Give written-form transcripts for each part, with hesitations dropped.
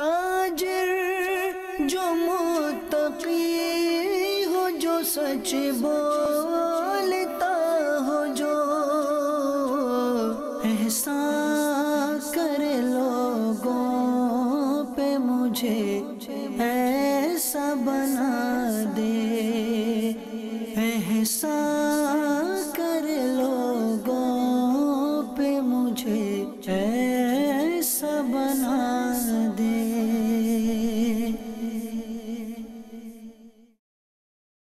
تاجر جو متقی ہو، جو سچ بولتا ہو، جو احسان کرے لوگوں پہ، مجھے ایسا بنا دے، احسان کرے لوگوں پہ، مجھے ایسا بنا دے۔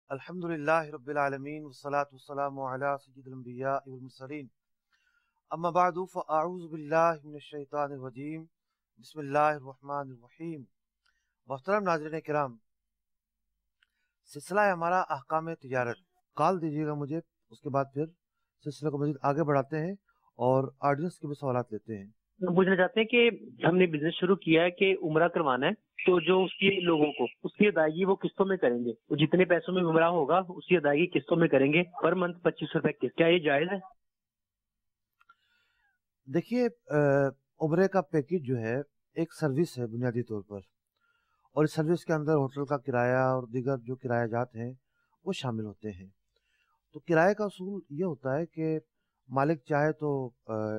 الحمدللہ رب العالمین والصلاة والسلام علی سید الانبیاء والمرسلین، اما بعد فاعوذ باللہ من الشیطان الرجیم، بسم اللہ الرحمن الرحیم۔ محترم ناظرین کرام، سلسلہ ہے ہمارا احکام تجارت۔ کال دیجیے گا مجھے، اس کے بعد پھر سلسلے کو مزید آگے بڑھاتے ہیں اور آڈینس کے بھی سوالات لیتے ہیں۔ پوچھنا چاہتے ہیں کہ ہم نے بزنس شروع کیا ہے کہ عمرہ کروانا ہے، تو جو اس کی لوگوں کو اس کی ادائیگی وہ قسطوں میں کریں گے، وہ جتنے پیسوں میں عمرہ ہوگا اس کی ادائیگی قسطوں میں کریں گے، پر منتھ 25 روپے قسط، کیا یہ جائز ہے؟ دیکھیے، عمرے کا پیکج جو ہے ایک سروس ہے بنیادی طور پر، اور اس سروس کے اندر ہوٹل کا کرایہ اور دیگر جو کرایہ جات ہیں وہ شامل ہوتے ہیں۔ تو کرایہ کا اصول یہ ہوتا ہے کہ مالک چاہے تو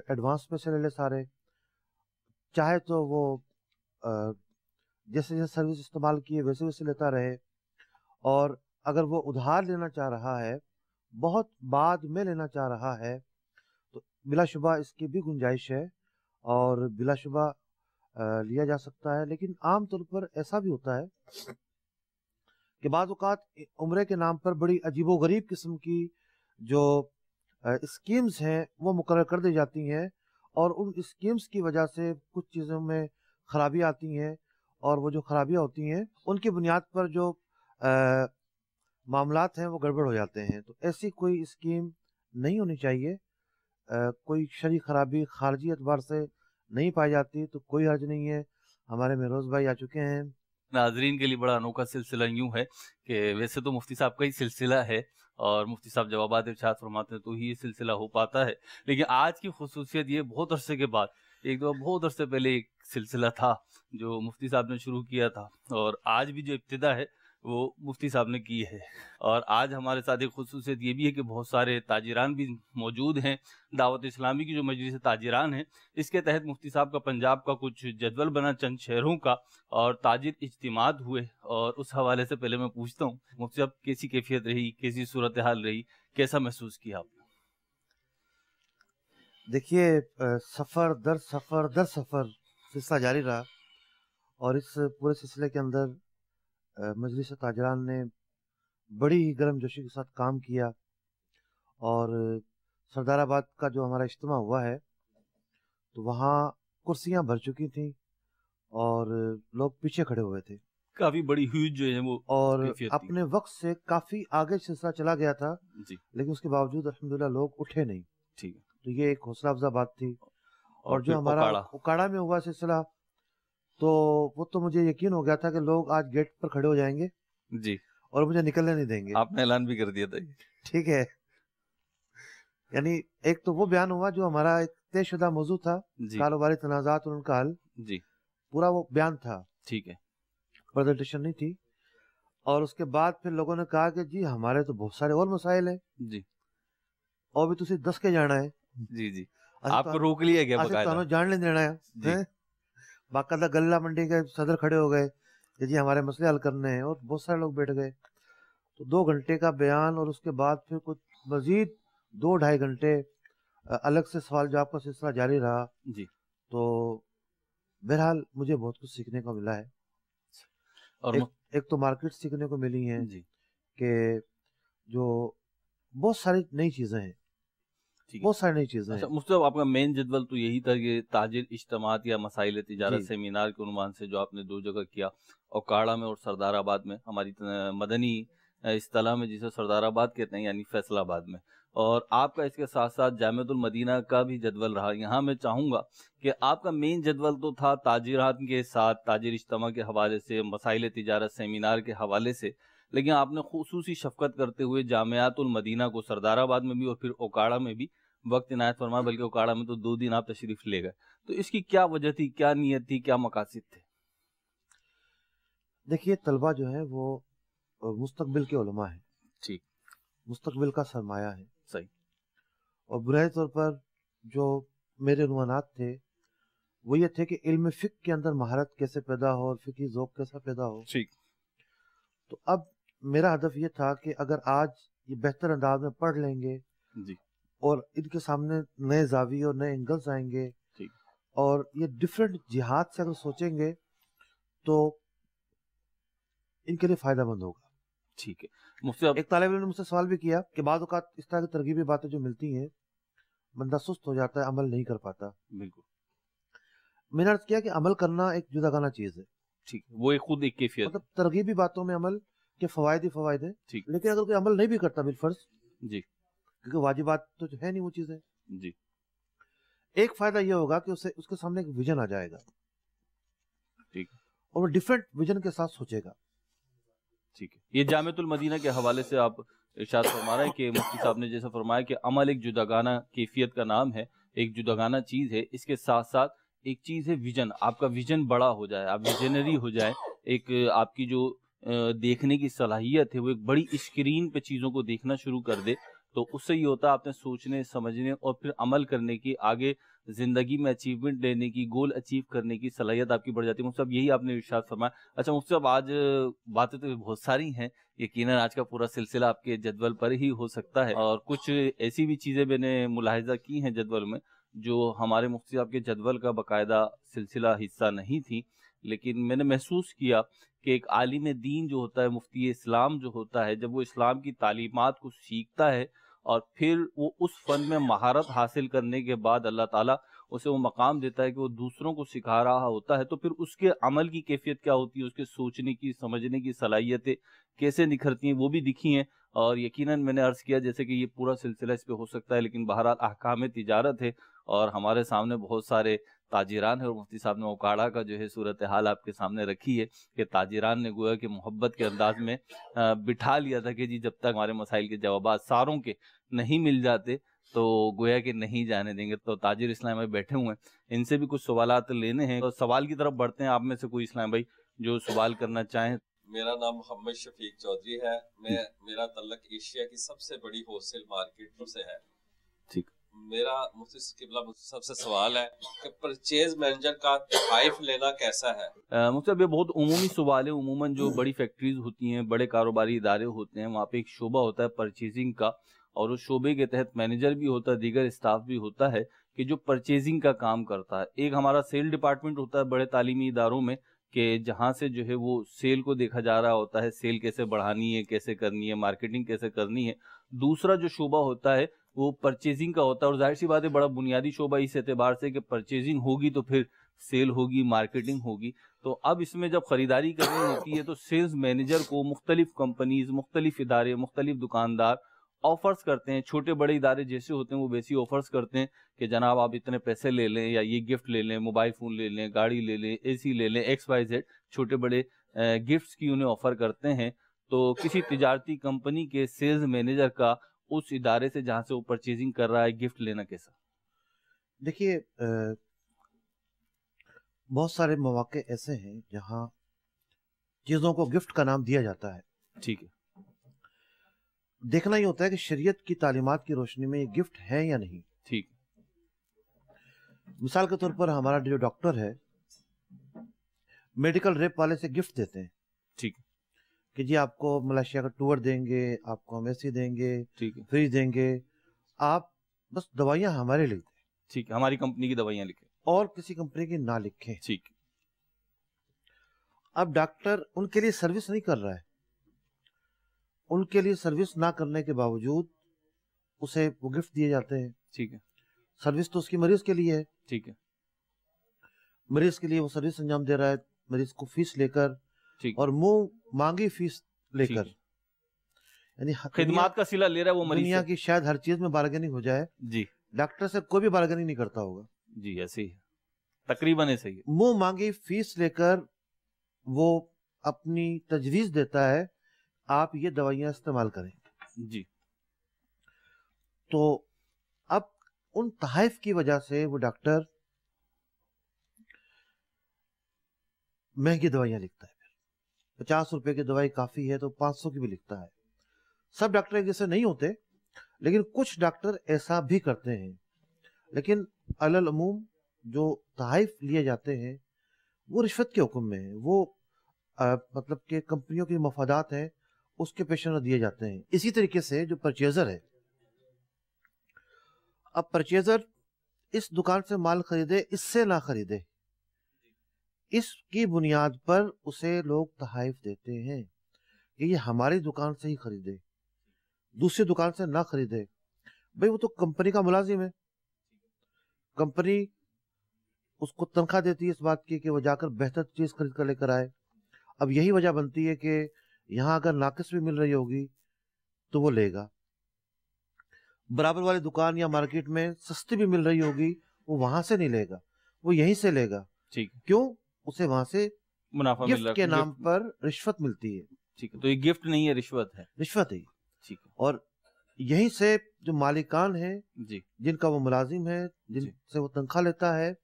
ایڈوانس پیسے لے لے سارے، چاہے تو وہ جیسے جیسے سروس استعمال کیے ویسے ویسے لیتا رہے، اور اگر وہ ادھار لینا چاہ رہا ہے، بہت بعد میں لینا چاہ رہا ہے، تو بلا شبہ اس کی بھی گنجائش ہے اور بلا شبہ لیا جا سکتا ہے۔ لیکن عام طور پر ایسا بھی ہوتا ہے کہ بعض اوقات عمرے کے نام پر بڑی عجیب و غریب قسم کی جو اسکیمز ہیں وہ مقرر کر دی جاتی ہیں، اور ان اسکیمز کی وجہ سے کچھ چیزوں میں خرابیاں آتی ہیں، اور وہ جو خرابیاں ہوتی ہیں ان کی بنیاد پر جو معاملات ہیں وہ گڑبڑ ہو جاتے ہیں۔ تو ایسی کوئی اسکیم نہیں ہونی چاہیے، کوئی شرعی خرابی خارجی اعتبار سے نہیں پائی جاتی تو کوئی حرج نہیں ہے۔ ہمارے مہروز بھائی آ چکے ہیں۔ ناظرین کے لیے بڑا انوکھا سلسلہ یوں ہے کہ ویسے تو مفتی صاحب کا ہی سلسلہ ہے اور مفتی صاحب جوابات ارشاد فرماتے ہیں تو ہی یہ سلسلہ ہو پاتا ہے، لیکن آج کی خصوصیت یہ بہت عرصے کے بعد، ایک دو بہت عرصے پہلے ایک سلسلہ تھا جو مفتی صاحب نے شروع کیا تھا، اور آج بھی جو ابتدا ہے وہ مفتی صاحب نے کی ہے۔ اور آج ہمارے ساتھ ایک خصوصیت یہ بھی ہے کہ بہت سارے تاجران بھی موجود ہیں۔ دعوت اسلامی کی جو مجلس تاجران ہیں، اس کے تحت مفتی صاحب کا پنجاب کا کچھ جدول بنا چند شہروں کا، اور تاجر اجتماعات ہوئے، اور اس حوالے سے پہلے میں پوچھتا ہوں مفتی صاحب کیسی کیفیت رہی، کیسی صورتحال رہی، کیسا محسوس کیا آپ نے؟ دیکھیے، سفر در سفر در سفر سلسلہ جاری رہا، اور اس پورے سلسلے کے اندر مجلس تاجران نے بڑی ہی گرم جوشی کے ساتھ کام کیا، اور سردار آباد کا جو ہمارا اجتماع ہوا ہے تو وہاں کرسیاں بھر چکی تھیں اور لوگ پیچھے کھڑے ہوئے تھے، کافی بڑی ہیوج جو ہے وہ اور کیفیت تھی۔ اپنے وقت سے کافی آگے سلسلہ چلا گیا تھا، جی لیکن اس کے باوجود الحمدللہ لوگ اٹھے نہیں۔ ٹھیک ہے۔ تو یہ ایک حوصلہ افزا بات تھی۔ اور جو پھر ہمارا اکاڑا میں ہوا سلسلہ، تو وہ تو مجھے یقین ہو گیا تھا کہ لوگ آج گیٹ پر کھڑے ہو جائیں گے جی، اور مجھے نکلنے نہیں دیں گے۔ آپ نے اعلان بھی کر دیا تھا یہ۔ ٹھیک ہے، یعنی ایک تو وہ بیان ہوا جو ہمارا ایک طے شدہ موضوع تھا، جی کاروباری تنازعات اور ان کا حل، جی پورا وہ بیان تھا، ٹھیک ہے۔ پریزنٹیشن نہیں تھی۔ اور اس کے بعد پھر لوگوں نے کہا کہ جی ہمارے تو بہت سارے اور مسائل ہیں، جی اور بھی تسی دس کے جانا ہے، جی جی آپ کو روک لیا گیا باقاعدہ؟ جان نہیں دینا ہے۔ باقاعدہ گلہ منڈی کے صدر کھڑے ہو گئے کہ جی ہمارے مسئلے حل کرنے ہیں، اور بہت سارے لوگ بیٹھ گئے۔ تو 2 گھنٹے کا بیان، اور اس کے بعد پھر کچھ مزید 2-2.5 گھنٹے الگ سے سوال جواب کا سلسلہ جاری رہا۔ جی، تو بہرحال مجھے بہت کچھ سیکھنے کو ملا ہے، اور ایک تو مارکیٹ سیکھنے کو ملی ہیں جی کہ جو بہت ساری نئی چیزیں ہیں، بہت ساری نئی چیزیں ہیں۔ مفتی صاحب، آپ کا مین جدول تو یہی تھا کہ تاجر اجتماعات یا مسائل تجارت جی سیمینار کے عنوان سے جو آپ نے 2 جگہ کیا، اوکاڑا میں اور سردار آباد میں، ہماری مدنی اصطلاح میں جسے سردار آباد کہتے ہیں یعنی فیصل آباد میں، اور آپ کا اس کے ساتھ ساتھ جامعۃ المدینہ کا بھی جدول رہا۔ یہاں میں چاہوں گا کہ آپ کا مین جدول تو تھا تاجرات کے ساتھ، تاجر اجتماع کے حوالے سے، مسائل تجارت سیمینار کے حوالے سے، لیکن آپ نے خصوصی شفقت کرتے ہوئے جامعۃ المدینہ کو سردار آباد میں بھی اور پھر اوکاڑا میں بھی وقت عنایت فرمایا، بلکہ اوکاڑا میں تو 2 دن آپ تشریف لے گئے۔ تو اس کی کیا وجہ تھی، کیا نیت تھی، کیا مقاصد تھے؟ देखिए तलबा जो है वो मुस्तकबिल के उलमा हैं, ठीक, मुस्तकबिल का सरमाया है। सही, और बुनियादी तौर पर जो मेरे उन्वानात थे वो ये थे कि इल्म फिक के अंदर महारत कैसे पैदा हो और फिकी ज़ौक़ कैसा पैदा हो। ठीक, तो अब मेरा हदफ ये था कि अगर आज ये बेहतर अंदाज में पढ़ लेंगे जी, और इनके सामने नए जावी और नए एंगल्स आएंगे ठीक, और ये डिफरेंट जिहाद से अगर सोचेंगे तो इनके लिए फ़ायदा मंद होगा। ठीक है। मुफ्ती साहब, एक तालिब इल्म ने मुझसे सवाल भी किया कि बाद औक़ात इस तरह की तरगीबी बातें जो मिलती हैं बंदा सुस्त हो जाता है, अमल नहीं कर पाता। बिल्कुल, मैंने अर्ज़ किया कि अमल करना एक जुदागाना चीज़ है। ठीक, वो एक खुद एक कैफियत है। मतलब तरगीबी बातों में अमल के फ़वाइद ही फ़वाइद हैं, ठीक, लेकिन अगर कोई अमल नहीं भी करता बिलफ़र्ज़, जी, क्योंकि वाजिबात तो जो है नहीं वो चीज़ें, जी, एक फ़ायदा ये होगा कि उसे उसके सामने एक विजन आ जाएगा ठीक, और वो डिफरेंट विजन के साथ सोचेगा। ठीक है। ये जामिअतुल मदीना के हवाले से आप इरशाद फरमा रहे हैं कि मुफ्ती साहब ने जैसा फरमाया कि अमल एक जुदागाना कैफियत का नाम है, एक जुदागाना चीज़ है। इसके साथ साथ एक चीज़ है विजन, आपका विजन बड़ा हो जाए, आप विजनरी हो जाए, एक आपकी जो देखने की सलाहियत है वो एक बड़ी स्क्रीन पे चीज़ों को देखना शुरू कर दे, तो उससे ये होता है आपने सोचने, समझने और फिर अमल करने की, आगे ज़िंदगी में अचीवमेंट लेने की, गोल अचीव करने की सलाहियत आपकी बढ़ जाती है। मुफ्ती साहब, यही आपने इरशाद फरमाया। अच्छा मुफ्ती साहब, आज बातें तो बहुत सारी हैं, यकीनन आज का पूरा सिलसिला आपके जदवल पर ही हो सकता है, और कुछ ऐसी भी चीज़ें मैंने मुलाहिजा की हैं जदवल में जो हमारे मुफ्ती साहब के जदवल का बाकायदा सिलसिला हिस्सा नहीं थी, लेकिन मैंने महसूस किया कि एक आलिम दीन जो होता है, मुफ्ती इस्लाम जो होता है, जब वो इस्लाम की तालीमात को सीखता है और फिर वो उस फन में महारत हासिल करने के बाद अल्लाह ताला उसे वो मकाम देता है कि वो दूसरों को सिखा रहा होता है, तो फिर उसके अमल की कैफियत क्या होती है, उसके सोचने की, समझने की सलाहियतें कैसे निखरती हैं, वो भी दिखी हैं। और यकीनन मैंने अर्ज़ किया जैसे कि ये पूरा सिलसिला इस पे हो सकता है, लेकिन बहरहाल अहकाम तिजारत है और हमारे सामने बहुत सारे ताजिरान है, और मुफ्ती साहब ने उकाड़ा का जो है सूरत हाल आपके सामने रखी है कि ताजिरान ने गोया कि मोहब्बत के अंदाज में बिठा लिया था कि जी जब तक हमारे मसाइल के जवाबात सारों के नहीं मिल जाते तो गोया कि नहीं जाने देंगे। तो ताजिर इस्लाम भाई बैठे हुए हैं, इनसे भी कुछ सवालात लेने हैं, तो सवाल की तरफ बढ़ते हैं। आप में से कोई इस्लाम भाई जो सवाल करना चाहें? मेरा नाम मोहम्मद शफीक चौधरी है। मेरा तल्लक एशिया की सबसे बड़ी होलसेल मार्केट से है। ठीक, मेरा मुफ्ती किबला सबसे सवाल है कि परचेज मैनेजर का तहाइफ लेना कैसा है? मुफ्ती साहब, ये बहुत उमूमी सवाल है। उमूमन जो बड़ी फैक्ट्रीज होती हैं, बड़े कारोबारी इदारे होते हैं, वहाँ पे एक शोबा होता है परचेजिंग का, और उस शोबे के तहत मैनेजर भी होता है, दीगर स्टाफ भी होता है कि जो परचेजिंग का काम करता है। एक हमारा सेल डिपार्टमेंट होता है बड़े तालीमी इदारों में कि जहाँ से जो है वो सेल को देखा जा रहा होता है, सेल कैसे बढ़ानी है, कैसे करनी है, मार्केटिंग कैसे करनी है। दूसरा जो शोबा होता है वो परचेजिंग का होता है, और जाहिर सी बात है बड़ा बुनियादी शोबा इस एतबार से कि परचेजिंग होगी तो फिर सेल होगी, मार्केटिंग होगी। तो अब इसमें जब खरीदारी करनी होती है तो सेल्स मैनेजर को मुख्तलिफ कंपनीज, मुख्तलिफ इदारे, मुख्तलिफ दुकानदार ऑफर्स करते हैं। छोटे बड़े इदारे जैसे होते हैं वो वैसी ऑफर्स करते हैं कि जनाब आप इतने पैसे ले लें, या ये गिफ्ट ले लें, मोबाइल फ़ोन ले लें, गाड़ी ले लें, एसी ले लें, XYZ छोटे बड़े गिफ्ट्स की उन्हें ऑफर करते हैं। तो किसी तिजारती कंपनी के सेल्स मैनेजर का उस इदारे से जहाँ से वो परचेजिंग कर रहा है गिफ्ट लेना कैसा? देखिए बहुत सारे मौके ऐसे हैं जहाँ चीज़ों को गिफ्ट का नाम दिया जाता है। ठीक है, देखना ये होता है कि शरीयत की तालीमात की रोशनी में ये गिफ्ट है या नहीं। ठीक, मिसाल के तौर पर हमारा जो डॉक्टर है मेडिकल रेप वाले से गिफ्ट देते हैं ठीक, कि जी आपको मलेशिया का टूर देंगे, आपको हम ऐसी देंगे, ठीक है, फ्री देंगे, आप बस दवाइयाँ हमारे लिए दें ठीक, हमारी कंपनी की दवाइयाँ लिखें। और किसी कंपनी की ना लिखें। ठीक, अब डॉक्टर उनके लिए सर्विस नहीं कर रहा है, उनके लिए सर्विस ना करने के बावजूद उसे वो गिफ्ट दिए जाते हैं। ठीक है, सर्विस तो उसकी मरीज के लिए है, ठीक है, मरीज के लिए वो सर्विस अंजाम दे रहा है, मरीज को फीस लेकर ठीक, और मुंह मांगी फीस लेकर, ठीक, यानी खिदमात का सिला ले रहा है वो मरीज दुनिया से। की शायद हर चीज में बार्गेनिंग हो जाए, जी, डॉक्टर से कोई भी बार्गेनिंग नहीं करता होगा। जी ऐसे ही है, तकरीबन ऐसे ही है। मुंह मांगी फीस लेकर वो अपनी तजवीज देता है आप ये दवाइयां इस्तेमाल करें। जी, तो अब उन तहाइफ की वजह से वो डॉक्टर महंगी दवाइयां लिखता है, 50 रुपए की दवाई काफी है तो 500 की भी लिखता है। सब डॉक्टर एक जैसे नहीं होते, लेकिन कुछ डॉक्टर ऐसा भी करते हैं। लेकिन अलल अमूम जो तहाइफ लिए जाते हैं वो रिश्वत के हुक्म में है, वो मतलब कि कंपनियों की मफादात हैं उसके पेश नज़र दिए जाते हैं। इसी तरीके से जो परचेजर है, अब परचेजर इस दुकान से माल खरीदे, इससे ना खरीदे, इसकी बुनियाद पर उसे लोग तहाइफ देते हैं कि ये हमारी दुकान से ही खरीदे, दूसरी दुकान से ना खरीदे। भाई वो तो कंपनी का मुलाजिम है, कंपनी उसको तनख्वाह देती है इस बात की कि वो जाकर बेहतर चीज खरीद कर लेकर आए। अब यही वजह बनती है कि यहाँ अगर नाकिस भी मिल रही होगी तो वो लेगा, बराबर वाली दुकान या मार्केट में सस्ती भी मिल रही होगी वो वहां से नहीं लेगा, वो यहीं से लेगा। ठीक, क्यों? उसे वहां से मुनाफा मिल गिफ्ट रहा के है, नाम गिफ्ट। पर रिश्वत मिलती है। ठीक है, तो ये गिफ्ट नहीं है, रिश्वत है। रिश्वत है ये। ठीक है और यहीं से जो मालिकान हैं, जी, जिनका वो मुलाजिम है, जिनसे वो तनख्वाह लेता है,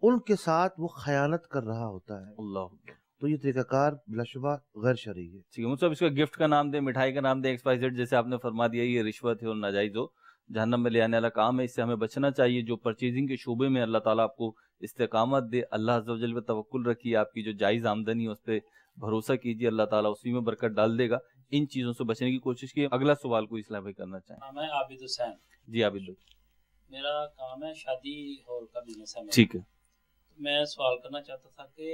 उनके साथ वो खयानत कर रहा होता है। अल्लाह। तो ये तरीकाकार बिलाशुबा गैर शरई है। ठीक है, मतलब इसका गिफ्ट का नाम दे, मिठाई का नाम दे, XYZ, जैसे आपने फरमा दिया, ये रिश्वत है और नाजायज हो जहन्नम में ले आने वाला काम है। इससे हमें बचना चाहिए। जो परचेजिंग के शोबे में अल्लाह ताला आपको इस्तेकामत दे, अल्लाह अज़्ज़ व जल पे तवक्कुल रखिए, आपकी जो जायज़ आमदनी है उस पर भरोसा कीजिए, अल्लाह ताला उसी में बरकत डाल देगा। इन चीज़ों से बचने की कोशिश कीजिए। अगला सवाल कोई इस्लाम भाई करना चाहें? नाम है आबिद हुसैन। जी आबिद भाई। मेरा काम है शादी हॉल का बिजनेस है मेरा। ठीक है, मैं सवाल करना चाहता था कि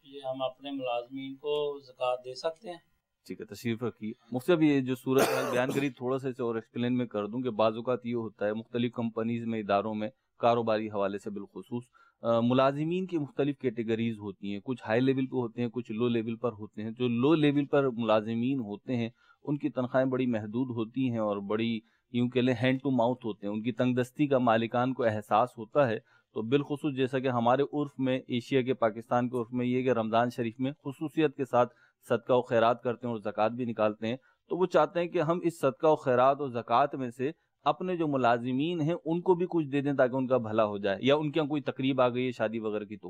ये हम अपने मुलाजमीन को ज़कात दे सकते हैं? ठीक है, तशरीफ रखिए। मुफ्ती साहब, ये जो सूरत हाल बयान करी, थोड़ा सा इसे और एक्सप्लेन में कर दूं कि बाज़ औक़ात ये होता है मुख्तलिफ कंपनीज में, इदारों में, कारोबारी हवाले से बिलखुसूस मुलाजिमीन की मुख्तलिफ कैटेगरीज होती हैं। कुछ हाई लेवल पे होते हैं, कुछ लो लेवल पर होते हैं। जो लो लेवल पर मुलाजिमीन होते हैं उनकी तनख्वाहें बड़ी महदूद होती हैं और बड़ी यूं कह लें हैंड टू माउथ होते हैं। उनकी तंगदस्ती का मालिकान को एहसास होता है। तो बिलखुसूस जैसा कि हमारे उर्फ में, एशिया के, पाकिस्तान के उर्फ में ये कि रमज़ान शरीफ में खुसूसियत के साथ सदका और खैरात करते हैं और ज़कात भी निकालते हैं। तो वो चाहते हैं कि हम इस सदका और खैरात और ज़कात में से अपने जो मुलाजिमीन हैं उनको भी कुछ दे दें ताकि उनका भला हो जाए, या उनके यहाँ कोई तकरीब आ गई है शादी वगैरह की। तो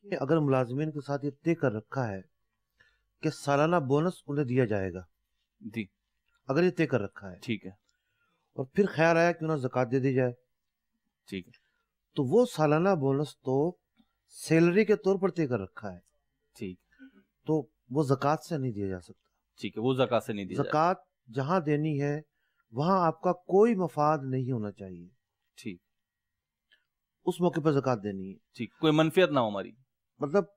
देखिए, अगर मुलाजिमीन के साथ ये तय कर रखा है कि सालाना बोनस उन्हें दिया जाएगा, जी अगर ये तय कर रखा है, ठीक है, और फिर ख्याल आया कि उन्हें ज़कात दे दी जाए, ठीक है, तो वो सालाना बोनस तो सैलरी के तौर पर तय कर रखा है, ठीक, तो वो ज़कात से नहीं दिया जा सकता। ठीक है, वो ज़कात से नहीं दी जाए। ज़कात जहां देनी है वहां आपका कोई मफाद नहीं होना चाहिए, ठीक, उस मौके पर ज़कात देनी है। ठीक, कोई मनफियत ना हो हमारी। मतलब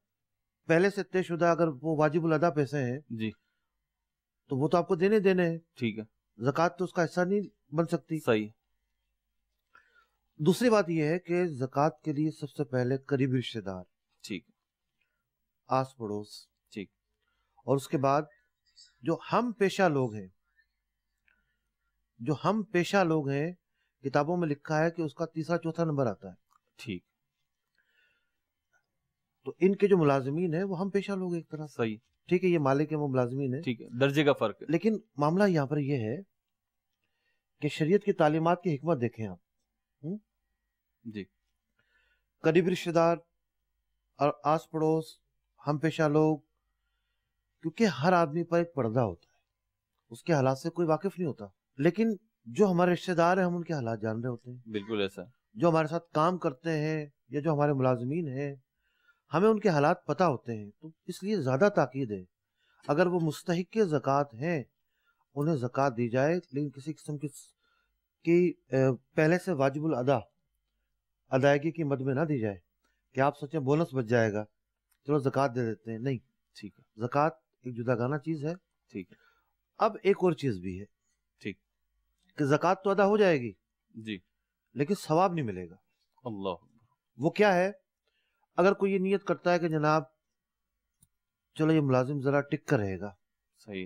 पहले से तयशुदा अगर वो वाजिबुल अदा पैसे हैं जी, तो वो तो आपको देने देने हैं, ठीक है, ज़कात तो उसका हिस्सा नहीं बन सकती। सही, दूसरी बात यह है कि ज़कात के लिए सबसे पहले करीबी रिश्तेदार, ठीक, आस पड़ोस, ठीक, और उसके बाद जो हम पेशा लोग हैं, जो हम पेशा लोग हैं, किताबों में लिखा है कि उसका तीसरा चौथा नंबर आता है। ठीक, तो इनके जो मुलाजिमीन है वो हम पेशा लोग हैं एक तरह से। सही, ठीक है, ये मालिक है, वो मुलाजिमीन है, ठीक है, दर्जे का फर्क है। लेकिन मामला यहाँ पर यह है कि शरीयत की तालीमात की हिकमत देखें आप। जी, करीबी रिश्तेदार और आस पड़ोस, हम पेशा लोग, क्योंकि हर आदमी पर एक पर्दा होता है, उसके हालात से कोई वाकिफ नहीं होता, लेकिन जो हमारे रिश्तेदार हैं हम उनके हालात जान रहे होते हैं। बिल्कुल ऐसा। जो हमारे साथ काम करते हैं या जो हमारे मुलाजिमीन हैं, हमें उनके हालात पता होते हैं, तो इसलिए ज़्यादा ताकीद है अगर वो मुस्तहिक ज़कात हैं उन्हें ज़कात दी जाए, लेकिन किसी किस्म की पहले से वाजिबुल अदायगी की मद में ना दी जाए कि आप सोचें बोनस बच जाएगा चलो ज़कात दे देते हैं। नहीं, ठीक है, ज़कात एक जुदागाना चीज़ है। ठीक है, अब एक और चीज़ भी है, ठीक, कि ज़कात तो अदा हो जाएगी जी, लेकिन सवाब नहीं मिलेगा। अल्लाह, वो क्या है? अगर कोई ये नियत करता है कि जनाब चलो ये मुलाजिम ज़रा टिक कर रहेगा, सही,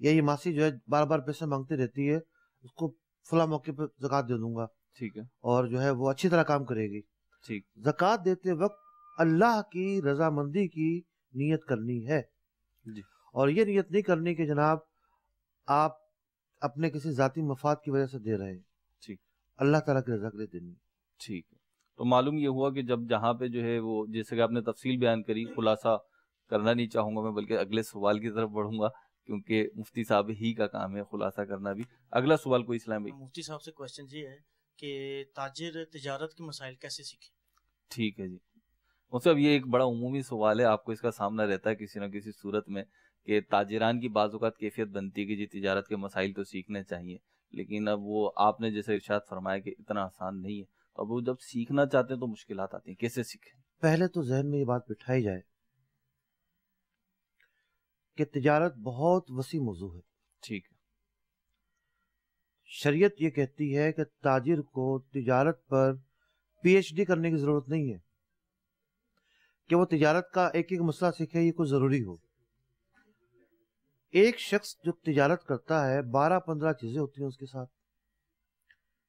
या ये मासी जो है बार बार पैसे मांगती रहती है, उसको फला मौके पर ज़कात दे दूंगा, ठीक है, और जो है वो अच्छी तरह काम करेगी। ठीक, ज़कात देते वक्त अल्लाह की रजामंदी की नियत करनी है, जी, और ये नियत नहीं करनी कि जनाब आप अपने किसी जाती मफाद की वजह से दे रहे हैं। ठीक, अल्लाह ताला की रजा के लिए देनी है। ठीक है। तो मालूम ये हुआ कि जब जहाँ पे जो है वो, जैसे कि आपने तफसील बयान करी, खुलासा کرنا نہیں چاہوں گا میں، بلکہ اگلے سوال کی طرف بڑھوں گا کیونکہ مفتی صاحب ہی کا کام ہے خلاصہ کرنا بھی. اگلا سوال کوئی اسلام بھائی. مفتی صاحب سے کوشچن یہ ہے کہ تاجر تجارت کے مسائل کیسے سیکھیں؟ ٹھیک ہے جی. مطلب یہ ایک بڑا عمومی سوال ہے، آپ کو اس کا سامنا رہتا ہے کسی نہ کسی صورت میں کہ تاجران کی بعض اوقات کیفیت بنتی ہے کہ جی تجارت کے مسائل تو سیکھنے چاہیے، لیکن اب وہ آپ نے جیسے ارشاد فرمایا کہ اتنا آسان نہیں ہے، تو اب وہ جب سیکھنا چاہتے ہیں تو مشکلات آتی ہیں، کیسے سیکھیں؟ پہلے تو ذہن میں یہ بات بٹھائی جائے کہ تجارت بہت وسیع موضوع ہے. ٹھیک ہے. شریعت یہ کہتی ہے کہ تاجر کو تجارت پر پی ایچ ڈی کرنے کی ضرورت نہیں ہے کہ وہ تجارت کا ایک ایک مسئلہ سیکھے، یہ کوئی ضروری ہو. ایک شخص جو تجارت کرتا ہے 12-15 چیزیں ہوتی ہیں اس کے ساتھ.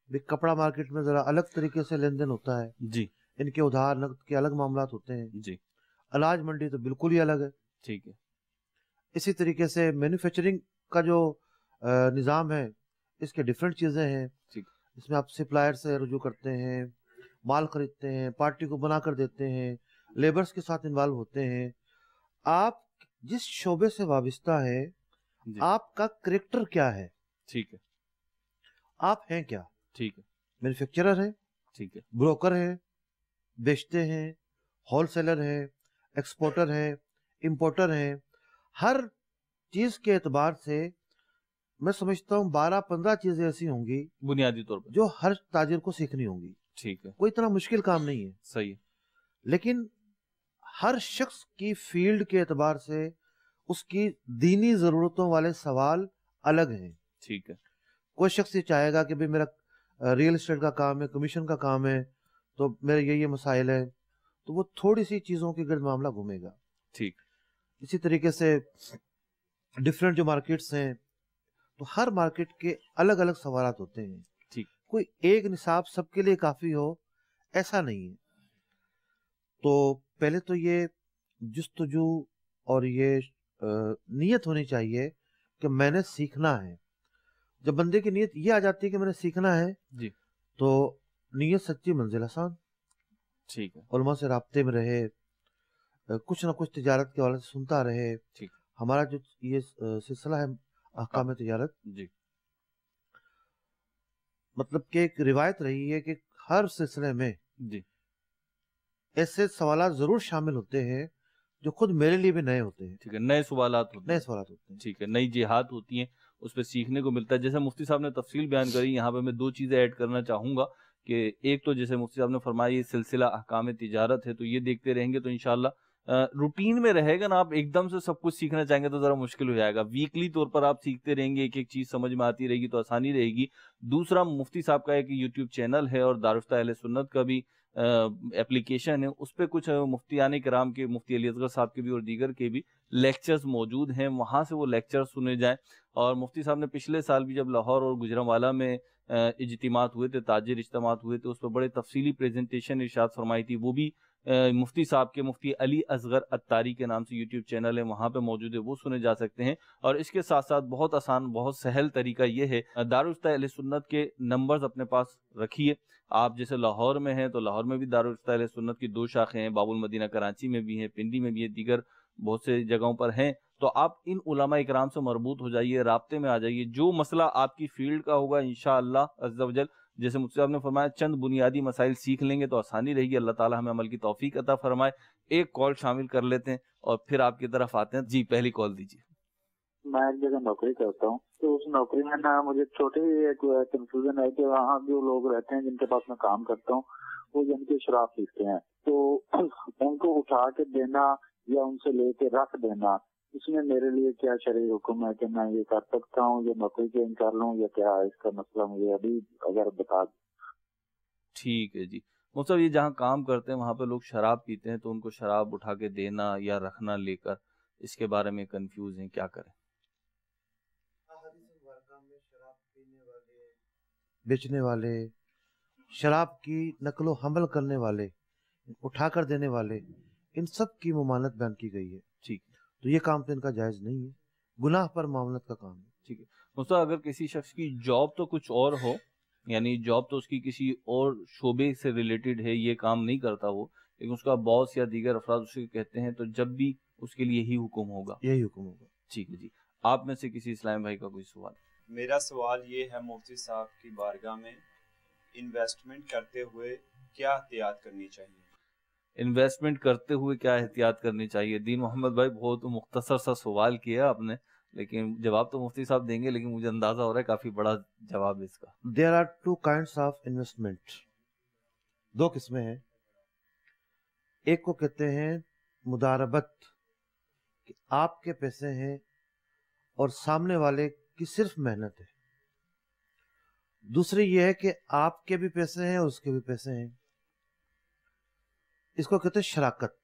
بھی کپڑا مارکیٹ میں ذرا الگ طریقے سے لین دین ہوتا ہے جی. ان کے ادھار نقد کے الگ معاملات ہوتے ہیں. جی. اناج منڈی تو بالکل ہی الگ ہے. ٹھیک ہے. اسی طریقے سے مینوفیکچرنگ کا جو نظام ہے اس کے ڈفرینٹ چیزیں ہیں. ٹھیک. اس میں آپ سپلائر سے رجوع کرتے ہیں، مال خریدتے ہیں، پارٹی کو بنا کر دیتے ہیں، لیبرز کے ساتھ انوالو ہوتے ہیں. آپ جس شعبے سے وابستہ ہے جی. آپ کا کریکٹر کیا ہے، ٹھیک ہے. آپ ہیں کیا؟ ٹھیک ہے. مینوفیکچرر ہیں، ٹھیک ہے. بروکر ہیں، بیچتے ہیں، ہول سیلر ہیں، ایکسپورٹر ہیں، امپورٹر ہیں. ہر چیز کے اعتبار سے میں سمجھتا ہوں 12-15 چیزیں ایسی ہوں گی بنیادی طور پر جو ہر تاجر کو سیکھنی ہوں گی. ٹھیک ہے. کوئی اتنا مشکل کام نہیں ہے. صحیح ہے. لیکن ہر شخص کی فیلڈ کے اعتبار سے اس کی دینی ضرورتوں والے سوال الگ ہیں. ٹھیک ہے. کوئی شخص یہ چاہے گا کہ بھئی میرا ریئل اسٹیٹ کا کام ہے، کمیشن کا کام ہے، تو میرے یہ مسائل ہیں، تو وہ تھوڑی سی چیزوں کے گرد معاملہ گھومے گا. ٹھیک. اسی طریقے سے ڈفرینٹ جو مارکیٹس ہیں تو ہر مارکیٹ کے الگ الگ سوالات ہوتے ہیں. ٹھیک. کوئی ایک نصاب سب کے لیے کافی ہو ایسا نہیں ہے. تو پہلے تو یہ جستجو اور یہ نیت ہونی چاہیے کہ میں نے سیکھنا ہے. جب بندے کی نیت یہ آ جاتی ہے کہ میں نے سیکھنا ہے جی تو نیت سچی منزل آسان. ٹھیک ہے. علماء سے رابطے میں رہے، کچھ نہ کچھ تجارت کے حوالے سے سنتا رہے. ٹھیک. ہمارا جو یہ سلسلہ ہے احکام تجارت، جی مطلب کہ ایک روایت رہی ہے کہ ہر سلسلے میں جی ایسے سوالات ضرور شامل ہوتے ہیں جو خود میرے لیے بھی نئے ہوتے ہیں. ٹھیک ہے. نئے سوالات ہوتے ہیں. نئے سوالات ہوتے ہیں. ٹھیک ہے. نئی جہات ہوتی ہیں، اس پہ سیکھنے کو ملتا ہے. جیسے مفتی صاحب نے تفصیل بیان کری، یہاں پہ میں 2 چیزیں ایڈ کرنا چاہوں گا کہ ایک تو جیسے مفتی صاحب نے فرمایا یہ سلسلہ احکام تجارت ہے، تو یہ دیکھتے رہیں گے تو انشاءاللہ روٹین میں رہے گا نا. آپ ایک دم سے سب کچھ سیکھنا چاہیں گے تو ذرا مشکل ہو جائے گا. ویکلی طور پر آپ سیکھتے رہیں گے، ایک ایک چیز سمجھ میں آتی رہے گی تو آسانی رہے گی. دوسرا، مفتی صاحب کا ایک یوٹیوب چینل ہے اور دارالفتہ اہل سنت کا بھی اپلیکیشن ہے، اس پہ کچھ مفتیان کرام کے، مفتی علی اصغر صاحب کے بھی اور دیگر کے بھی لیکچرز موجود ہیں، وہاں سے وہ لیکچر سنے جائیں. اور مفتی صاحب نے پچھلے سال بھی جب لاہور اور گجرانوالہ میں اجتماعات ہوئے تھے، تاجر اجتماعات ہوئے تھے، اس پہ بڑے تفصیلی پریزنٹیشن ارشاد فرمائی تھی. وہ بھی مفتی صاحب کے مفتی علی اصغر اتاری کے نام سے یوٹیوب چینل ہے، وہاں پہ موجود ہے، وہ سنے جا سکتے ہیں. اور اس کے ساتھ ساتھ بہت آسان، بہت سہل طریقہ یہ ہے، دارالفتہ اہل سنت کے نمبرز اپنے پاس رکھیے. آپ جیسے لاہور میں ہیں تو لاہور میں بھی دارالفتہ اہل سنت کی 2 شاخیں ہیں، باب المدینہ کراچی میں بھی ہیں، پنڈی میں بھی ہے، دیگر بہت سے جگہوں پر ہیں. تو آپ ان علماء اکرام سے مربوط ہو جائیے، رابطے میں آ جائیے. جو مسئلہ آپ کی فیلڈ کا ہوگا انشاءاللہ عز و جل، جیسے مجھ سے آپ نے فرمایا چند بنیادی مسائل سیکھ لیں گے تو آسانی رہے گی. اللہ تعالی ہمیں عمل کی توفیق عطا فرمائے. ایک کال شامل کر لیتے ہیں اور پھر آپ کی طرف آتے ہیں. جی پہلی کال دیجیے. میں ایک جگہ نوکری کرتا ہوں، تو اس نوکری میں نا مجھے چھوٹی ایک کنفیوژن ہے کہ وہاں جو لوگ رہتے ہیں جن کے پاس میں کام کرتا ہوں، وہ جن کی شراب پیتے ہیں، تو ان کو اٹھا کے دینا یا ان سے لے کے رکھ دینا، اس میں میرے لیے کیا شرعی حکم ہے کہ میں یہ کر سکتا ہوں یا نوکری چینج کر لوں یا کیا اس کا مسئلہ مجھے ابھی اگر بتا دیں. ٹھیک ہے جی. مطلب یہ جہاں کام کرتے ہیں وہاں پہ لوگ شراب پیتے ہیں تو ان کو شراب اٹھا کے دینا یا رکھنا لے کر، اس کے بارے میں کنفیوز ہیں، کیا کریں؟ بیچنے والے، شراب کی نقل و حمل کرنے والے، اٹھا کر دینے والے، ان سب کی ممانعت بیان کی گئی ہے. ٹھیک. تو یہ کام تو ان کا جائز نہیں ہے، گناہ پر معاملت کا کام ہے. ٹھیک ہے. مطلب اگر کسی شخص کی جاب تو کچھ اور ہو، یعنی جاب تو اس کی کسی اور شعبے سے ریلیٹڈ ہے، یہ کام نہیں کرتا وہ، لیکن اس کا باس یا دیگر افراد اسے کہتے ہیں، تو جب بھی उसके लिए यही हुक्म होगा। यही हुक्म होगा। ठीक है जी। आप में से किसी इस्लाम भाई का कोई सवाल? मेरा सवाल ये है मुफ्ती साहब की बारगाह में, इन्वेस्टमेंट करते हुए क्या एहतियात करनी चाहिए? इन्वेस्टमेंट करते हुए क्या एहतियात करनी चाहिए? दीन मोहम्मद भाई बहुत मुख्तसर सा सवाल किया आपने, लेकिन जवाब तो मुफ्ती साहब देंगे, लेकिन मुझे अंदाजा हो रहा है काफी बड़ा जवाब है इसका। There are two kinds of investment, दो किस्में हैं। एक को कहते हैं मुदारबत, कि आपके पैसे हैं और सामने वाले की सिर्फ मेहनत है। दूसरी ये है कि आपके भी पैसे हैं और उसके भी पैसे हैं, इसको कहते हैं शराकत।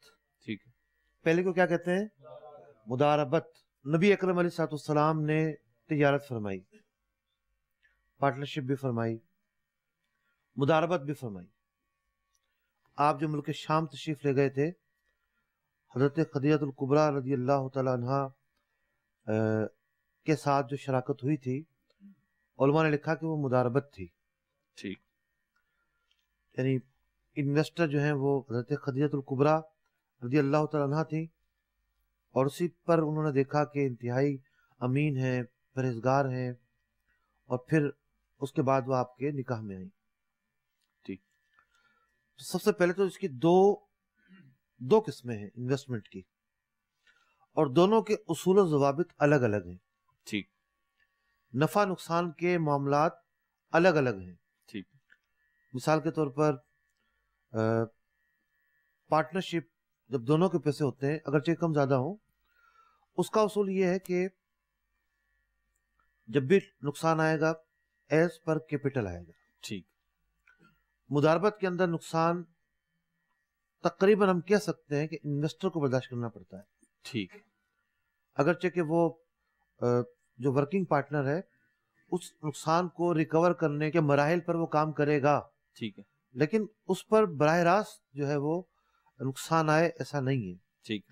ठीक है। पहले को क्या कहते हैं? मुदारबत। नबी अकरम अलैहिस्सलाम ने तिजारत फरमाई, पार्टनरशिप भी फरमाई, मुदारबत भी फरमाई। आप जो मुल्क शाम तशरीफ ले गए थे, हजरत खदीजतुल कुबरा रज़ी अल्लाह तआला अन्हा के साथ जो शराकत हुई थी, उलमा ने लिखा कि वो मुदारबत थी। ठीक। यानी इन्वेस्टर जो हैं वो हजरत खदीजतुल कुबरा रज़ी अल्लाह तआला अन्हा थी, और उसी पर उन्होंने देखा कि इंतहाई अमीन हैं, परहेजगार हैं, और फिर उसके बाद वो आपके निकाह में आई। ठीक। तो सबसे पहले तो इसकी दो किस्में हैं इन्वेस्टमेंट की, और दोनों के उसूल और ज़वाबित अलग अलग हैं। ठीक। नफा नुकसान के मामलात अलग अलग हैं। ठीक। मिसाल के तौर पर पार्टनरशिप, जब दोनों के पैसे होते हैं, अगरचे कम ज्यादा हो, उसका उसूल ये है कि जब भी नुकसान आएगा एज पर कैपिटल आएगा। ठीक। मुदारबत के अंदर नुकसान तकरीबन हम कह सकते हैं कि इन्वेस्टर को बर्दाश्त करना पड़ता है। ठीक। अगरचे कि वो जो वर्किंग पार्टनर है उस नुकसान को रिकवर करने के मराहिल पर वो काम करेगा। ठीक है। लेकिन उस पर बराह रास्त जो है वो नुकसान आए ऐसा नहीं है। ठीक।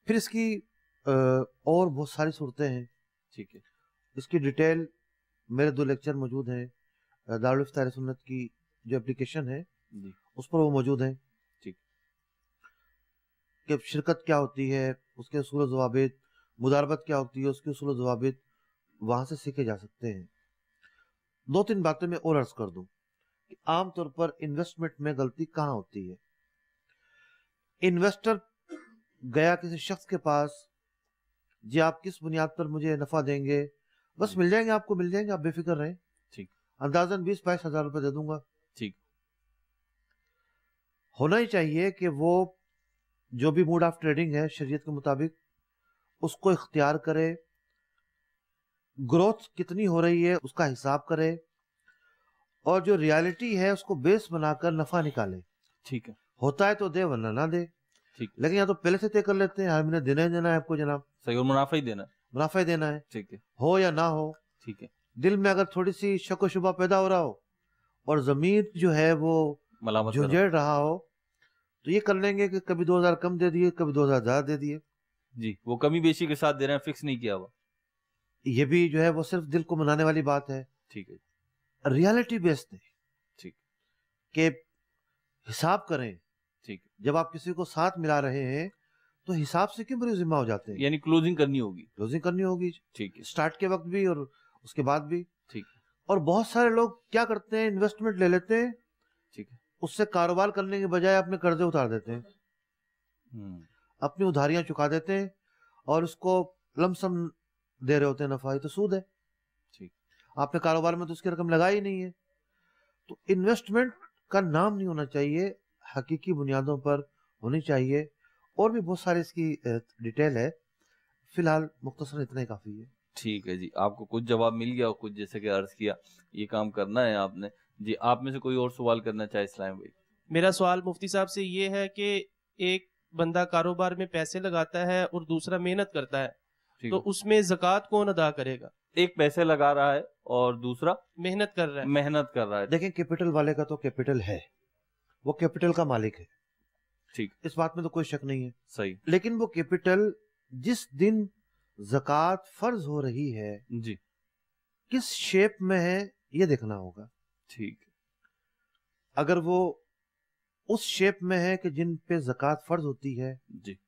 फिर इसकी और बहुत सारी सूरतें हैं। ठीक है। इसकी डिटेल मेरे 2 लेक्चर मौजूद हैं दारुल इफ्ता अहले सुन्नत की जो एप्लीकेशन है जी, उस पर वो मौजूद हैं। ठीक। कि शिरकत क्या होती है, उसके उसूल ज़वाबित, मुदारबत क्या होती है, उसके उसूल ज़वाबित वहां से सीखे जा सकते हैं। 2-3 बातें मैं और अर्ज कर दूं कि आमतौर पर इन्वेस्टमेंट में गलती कहाँ होती है। इन्वेस्टर गया किसी शख्स के पास, जी आप किस बुनियाद पर मुझे नफा देंगे? बस मिल जाएंगे, आपको मिल जाएंगे, आप बेफिक्र रहें। ठीक। अंदाजन 20-22 हजार रुपए दे दूंगा। ठीक। होना ही चाहिए कि वो जो भी मोड ऑफ ट्रेडिंग है शरीयत के मुताबिक उसको इख्तियार करे, ग्रोथ कितनी हो रही है उसका हिसाब करे, और जो रियलिटी है उसको बेस बनाकर नफा निकाले। ठीक है। होता है तो दे, वरना ना दे। ठीक। लेकिन या तो पहले से तय कर लेते हैं हर महीने देना ही देना है आपको जनाब, सही, और मुनाफा ही देना है, मुनाफा ही देना है, ठीक है, हो या ना हो। ठीक है। दिल में अगर थोड़ी सी शक व शुबा पैदा हो रहा हो और जमीर जो है वो मलामत कर रहा झुंझेड़ रहा हो, तो ये कर लेंगे कि कभी 2000 कम दे दिए, कभी 2000 ज्यादा दे दिए। जी, वो कमी बेशी के साथ दे रहे हैं, फिक्स नहीं किया हुआ। ये भी जो है वो सिर्फ दिल को मनाने वाली बात है। ठीक है। रियलिटी बेस्ड है ठीक। कि हिसाब करें। ठीक। जब आप किसी को साथ मिला रहे हैं तो हिसाब से क्यों बड़ी जिम्मा हो जाते हैं? यानी क्लोजिंग करनी होगी। क्लोजिंग करनी होगी। ठीक है। स्टार्ट के वक्त भी और उसके बाद भी। ठीक। और बहुत सारे लोग क्या करते हैं, इन्वेस्टमेंट ले लेते हैं, ठीक है, उससे कारोबार करने के बजाय अपने कर्जे उतार देते हैं, अपनी उधारियां चुका देते हैं और उसको लमसम दे रहे होते हैं नफा, तो सूद है। ठीक। आपने कारोबार में तो उसकी रकम लगाई ही नहीं है। तो इन्वेस्टमेंट का नाम नहीं होना चाहिए, हकीकी बुनियादों पर होनी चाहिए। और भी बहुत सारी इसकी डिटेल है, फिलहाल मुख्तसर इतना ही काफी है। ठीक है जी, आपको कुछ जवाब मिल गया और कुछ जैसे कि अर्ज किया ये काम करना है आपने। जी, आप में से कोई और सवाल करना चाहे इस्लाम भाई? मेरा सवाल मुफ्ती साहब से ये है कि एक बंदा कारोबार में पैसे लगाता है और दूसरा मेहनत करता है, तो उसमें ज़कात कौन अदा करेगा? एक पैसे लगा रहा है और दूसरा मेहनत कर रहा है। मेहनत कर रहा है। देखें, कैपिटल वाले का तो कैपिटल है, वो कैपिटल का मालिक है। ठीक, इस बात में तो कोई शक नहीं है। सही। लेकिन वो कैपिटल जिस दिन ज़कात फर्ज हो रही है जी, किस शेप में है ये देखना होगा। ठीक। अगर वो उस शेप में है कि जिन पे ज़कात फर्ज होती है जी,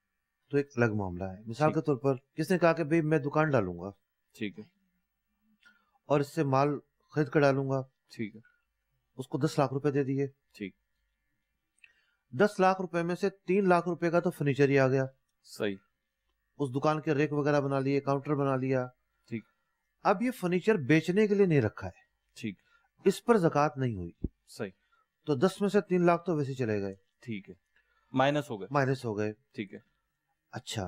तो एक अलग मामला है। मिसाल ठीक। के तौर पर किसने कहा कि भाई मैं दुकान डालूंगा ठीक है। और इससे माल खरीद कर डालूंगा, ठीक है। उसको 10 लाख रुपए दे दिए। ठीक। 10 लाख रुपए में से 3 लाख रुपए का तो फर्नीचर ही आ गया, सही। उस दुकान के रेक वगैरह बना लिए, काउंटर बना लिया। ठीक। अब ये फर्नीचर बेचने के लिए नहीं रखा है, ठीक। इस पर ज़कात नहीं हुई, सही। तो 10 में से 3 लाख तो वैसे चले गए, ठीक है, माइनस हो गए। माइनस हो गए। ठीक है। अच्छा,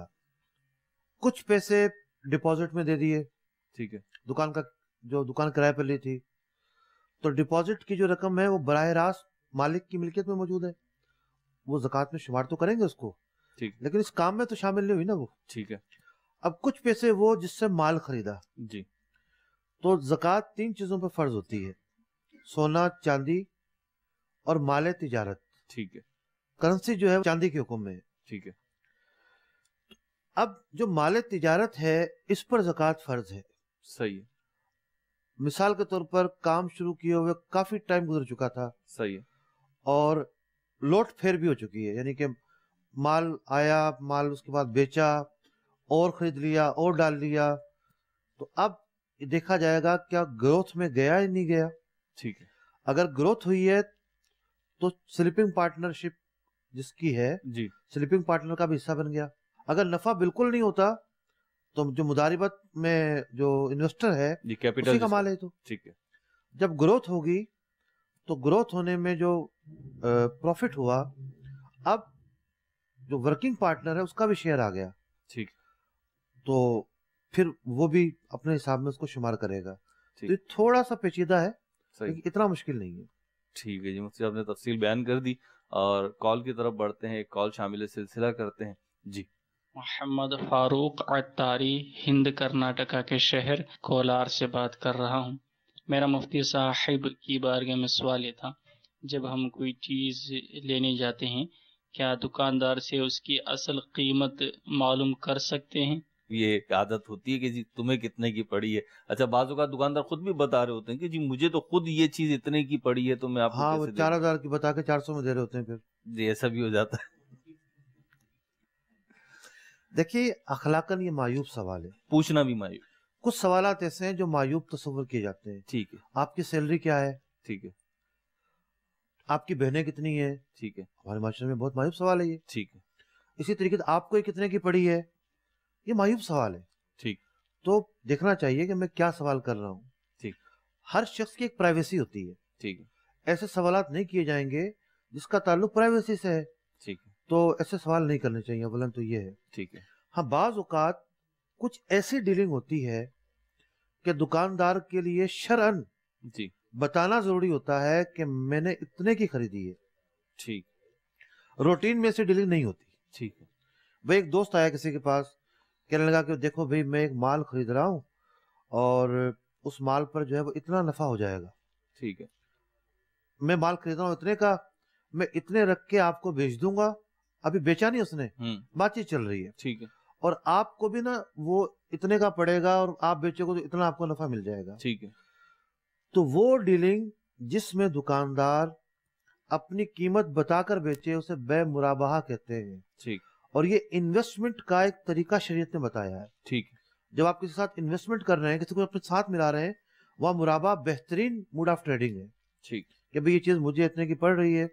कुछ पैसे डिपॉजिट में दे दिए, ठीक है। दुकान का जो दुकान किराए पर ली थी, तो डिपॉजिट की जो रकम है वो बराह रास्त मालिक की मिल्कियत में मौजूद है, वो ज़कात में शुमार तो करेंगे उसको, ठीक। लेकिन इस काम में तो शामिल नहीं हुई ना वो। ठीक है। अब कुछ पैसे वो जिससे माल खरीदा, जी। तो ज़कात 3 चीजों पर फर्ज होती है, सोना, चांदी और माल तिजारत। ठीक है। करेंसी जो है चांदी के हुक्म में है। ठीक है। अब जो माल तिजारत है इस पर ज़कात फर्ज है। सही है। मिसाल के तौर पर काम शुरू किए हुए काफी टाइम गुजर चुका था, सही है। और लोट फेर भी हो चुकी है, यानी कि माल आया, माल उसके बाद बेचा और खरीद लिया और डाल लिया, तो अब देखा जाएगा क्या ग्रोथ में गया या नहीं गया। ठीक है। अगर ग्रोथ हुई है तो स्लीपिंग पार्टनरशिप जिसकी है जी, स्लीपिंग पार्टनर का भी हिस्सा बन गया। अगर नफा बिल्कुल नहीं होता तो जो मुदारिबत में जो इन्वेस्टर है जी, कैपिटल उसी का माल है। तो ठीक है। जब ग्रोथ होगी तो ग्रोथ होने में जो प्रॉफिट हुआ, अब जो वर्किंग पार्टनर है उसका भी शेयर आ गया। ठीक। तो फिर वो भी अपने हिसाब में उसको शुमार करेगा। ठीक। तो ये थोड़ा सा पेचीदा है, सही। लेकिन इतना मुश्किल नहीं है। ठीक है जी, मुफ्ती साहब ने तफसील बयान कर दी, और कॉल की तरफ बढ़ते हैं। एक कॉल शामिल सिलसिला करते हैं जी। मोहम्मद फारूक अत्तारी, हिंद कर्नाटका के शहर कोलार से बात कर रहा हूँ। मेरा मुफ्ती साहिब की बारगाह में सवाल ये था, जब हम कोई चीज़ लेने जाते हैं क्या दुकानदार से उसकी असल कीमत मालूम कर सकते हैं? ये एक आदत होती है कि जी तुम्हें कितने की पड़ी है। अच्छा, बाजू का दुकानदार खुद भी बता रहे होते हैं कि जी मुझे तो खुद ये चीज इतने की पड़ी है, तो मैं आपको हाँ, वो कैसे 4000 की बता के 400 में दे रहे होते हैं फिर। जी, ऐसा भी हो जाता है। देखिए, अखलाकन ये मायूब सवाल है, पूछना भी मायूब। कुछ सवालात ऐसे हैं जो मायूब तस्वर किए जाते हैं। ठीक है। आपकी सैलरी क्या है? ठीक है। आपकी बहनें कितनी है? ठीक है। हमारे माशरे में बहुत मायूब सवाल है ये। ठीक है। इसी तरीके से आपको ये कितने की पड़ी है, ये मायूब सवाल है। ठीक। तो देखना चाहिए कि मैं क्या सवाल कर रहा हूँ। ठीक। हर शख्स की एक प्राइवेसी होती है। ठीक है। ऐसे सवालात नहीं किए जाएंगे जिसका ताल्लुक प्राइवेसी से है। ठीक है। तो ऐसे सवाल नहीं करने चाहिए, अवलन तो ये है। ठीक है। हाँ, बाज औकात कुछ ऐसी डीलिंग होती है कि दुकानदार के लिए शरअन जी बताना जरूरी होता है कि मैंने इतने की खरीदी है। ठीक। रूटीन में से डीलिंग नहीं होती। ठीक है। भाई एक दोस्त आया किसी के पास, कहने लगा कि देखो भाई मैं एक माल खरीद रहा हूँ और उस माल पर जो है वो इतना नफा हो जाएगा। ठीक है। मैं माल खरीद रहा हूँ इतने का, मैं इतने रख के आपको बेच दूंगा। अभी बेचा नहीं उसने, बातचीत चल रही है। ठीक है। और आपको भी ना वो इतने का पड़ेगा और आप बेचोगे तो इतना आपको नफा मिल जाएगा। ठीक है। तो वो डीलिंग जिसमें दुकानदार अपनी कीमत बताकर बेचे उसे बे मुराबाहा कहते हैं। ठीक। और ये इन्वेस्टमेंट का एक तरीका शरीयत ने बताया है। ठीक। जब आप किसी के साथ इन्वेस्टमेंट कर रहे हैं, किसी को अपने साथ मिला रहे हैं, वह मुराबा बेहतरीन मूड ऑफ ट्रेडिंग है। ठीक। कि भाई ये चीज मुझे इतने की पड़ रही है,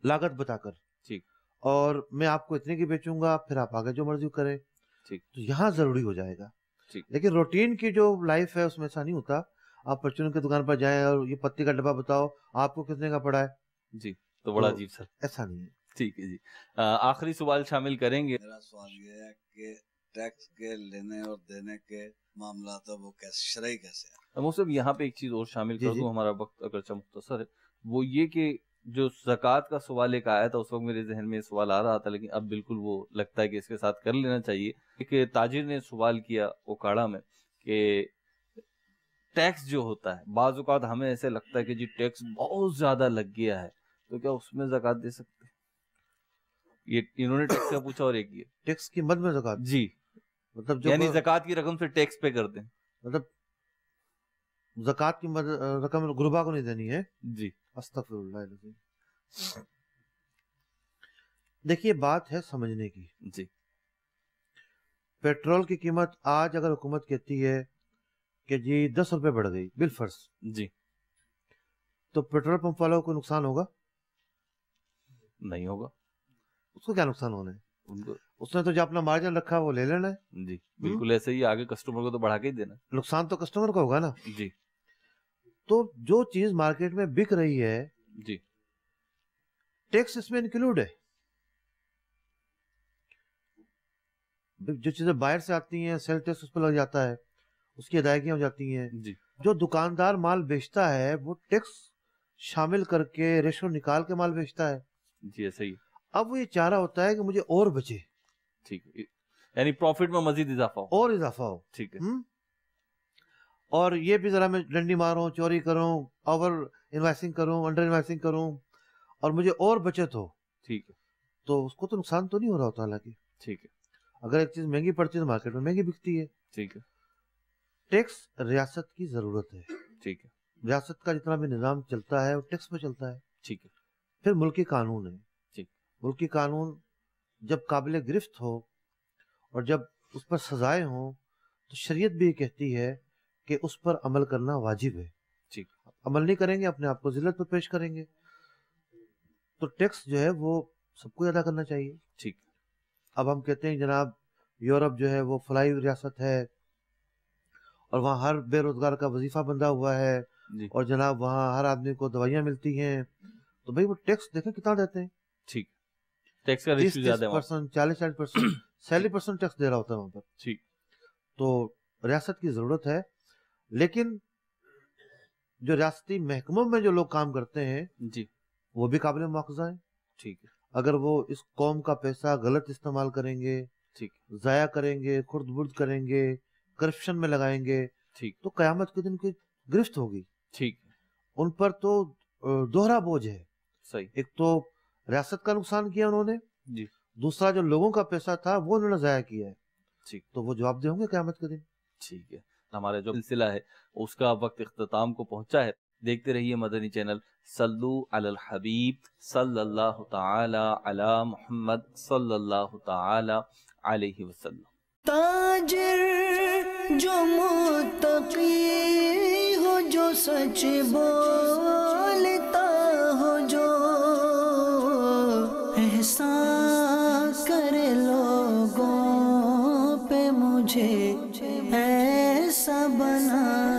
लागत बताकर। ठीक। और मैं आपको इतने की बेचूंगा, फिर आप आगे जो मर्जी करें। ठीक। तो यहाँ जरूरी हो जाएगा। ठीक। लेकिन रूटीन की जो लाइफ है उसमें ऐसा नहीं होता। आप परचून की दुकान पर जाएं और ये पत्ती का डब्बा बताओ आपको कितने का पड़ा है जी, तो बड़ा अजीब सर। ऐसा नहीं है। ठीक है जी, आखिरी सवाल शामिल करेंगे। मेरा सवाल ये है कि टैक्स के लेने और देने के मामला तो वो कैसे शरई कैसे है? मुझसे यहाँ पे एक चीज और शामिल कर दूं, हमारा वक्त अगरचे मुख्तसर है, वो ये कि जो ज़कात का सवाल एक आया था उस वक्त मेरे जहन में सवाल आ रहा था, लेकिन अब बिल्कुल वो लगता है कि इसके साथ कर लेना चाहिए। एक ताजिर ने सवाल किया ओकाड़ा में कि टैक्स जो होता है, बाज़ औक़ात हमें ऐसे लगता है कि जी टैक्स बहुत ज्यादा लग गया है, तो क्या उसमें ज़कात दे सकते हैं? ये इन्होंने टैक्स का पूछा और एक ये टैक्स की मद में ज़कात। जी, मतलब यानी ज़कात की रकम से टैक्स पे कर दें, मतलब ज़कात की रकम गुरबा को नहीं देनी है। जी, अस्तगफिरुल्लाह। देखिए बात है समझने की। जी, पेट्रोल की कीमत आज अगर हुकूमत कहती है कि जी 10 रुपए बढ़ गई बिल फर्ज जी, तो पेट्रोल पंप वालों को नुकसान होगा? नहीं होगा। उसको क्या नुकसान होना है? उनको उसने तो जो अपना मार्जिन रखा वो ले लेना है। जी बिल्कुल ऐसे ही, आगे कस्टमर को तो बढ़ा के ही देना। नुकसान तो कस्टमर का होगा ना। जी, तो जो चीज मार्केट में बिक रही है जी, टैक्स इसमें इंक्लूड है। जो चीजें बाहर से आती हैं सेल टैक्स उस पर लग जाता है, उसकी अदायगियां हो जाती हैं। जी, जो दुकानदार माल बेचता है वो टैक्स शामिल करके रेशो निकाल के माल बेचता है। जी ऐसे ही। अब वो ये चाह रहा होता है कि मुझे और बचे, ठीक है, यानी प्रॉफिट में मजीद इजाफा हो, और इजाफा हो। ठीक है। और ये भी जरा मैं डंडी मारूं, चोरी करूं, ओवर इन्वेस्टिंग करूं, अंडर इन्वेस्टिंग करूं और मुझे और बचत हो, ठीक है, तो उसको तो नुकसान तो नहीं हो रहा होता। हालांकि ठीक है, अगर एक चीज महंगी पड़ती है तो मार्केट में महंगी बिकती है। ठीक है। टैक्स रियासत की जरूरत है। ठीक है, रियासत का जितना भी निजाम चलता है वो टैक्स पे चलता है। ठीक है। फिर मुल्की कानून है। ठीक। मुल्की कानून जब काबिल गिरफ्त हो और जब उस पर सजाएं हो तो शरीयत भी ये कहती है कि उस पर अमल करना वाजिब है। ठीक। अमल नहीं करेंगे अपने आप को जिल्लत पर पेश करेंगे। तो टैक्स जो है वो सबको अदा करना चाहिए। ठीक। अब हम कहते हैं जनाब यूरोप जो है वो फलाई रियासत है और वहाँ हर बेरोजगार का वजीफा बंधा हुआ है जी। और जनाब वहाँ हर आदमी को दवाइयाँ मिलती हैं, तो भाई वो टैक्स देखें कितना देते हैं। ठीक। टैक्स का रेशियो ज्यादा है, 40-40% 40% टैक्स दे रहा होता है वहाँ पर। ठीक। तो रियासत की जरूरत है, लेकिन जो रियासती महकमों में जो लोग काम करते हैं जी वो भी काबिल मुआवजा है। ठीक है। अगर वो इस कौम का पैसा गलत इस्तेमाल करेंगे, ठीक, जाया करेंगे, खुर्द बुर्द करेंगे, करप्शन में लगाएंगे, ठीक, तो कयामत के दिन की गिरफ्त होगी। ठीक। उन पर तो दोहरा बोझ है। सही। एक तो रियासत का नुकसान किया उन्होंने जी, दूसरा जो लोगों का पैसा था वो उन्होंने जाया किया है। ठीक। तो वो जवाबदेह होंगे कयामत के दिन। ठीक है। हमारा जो सिलसिला है उसका वक्त इख्तिताम को पहुंचा है। देखते रहिए मदनी चैनल। सल्लु अलल हबीब सल्लल्लाहु तआला अला मुहम्मद सल्लल्लाहु तआला अलैहि वसल्लम। ताजिर जो मुत्तकी हो, जो सच बोलता हो, जो एहसान करे लोगों पे, मुझे ऐसा बना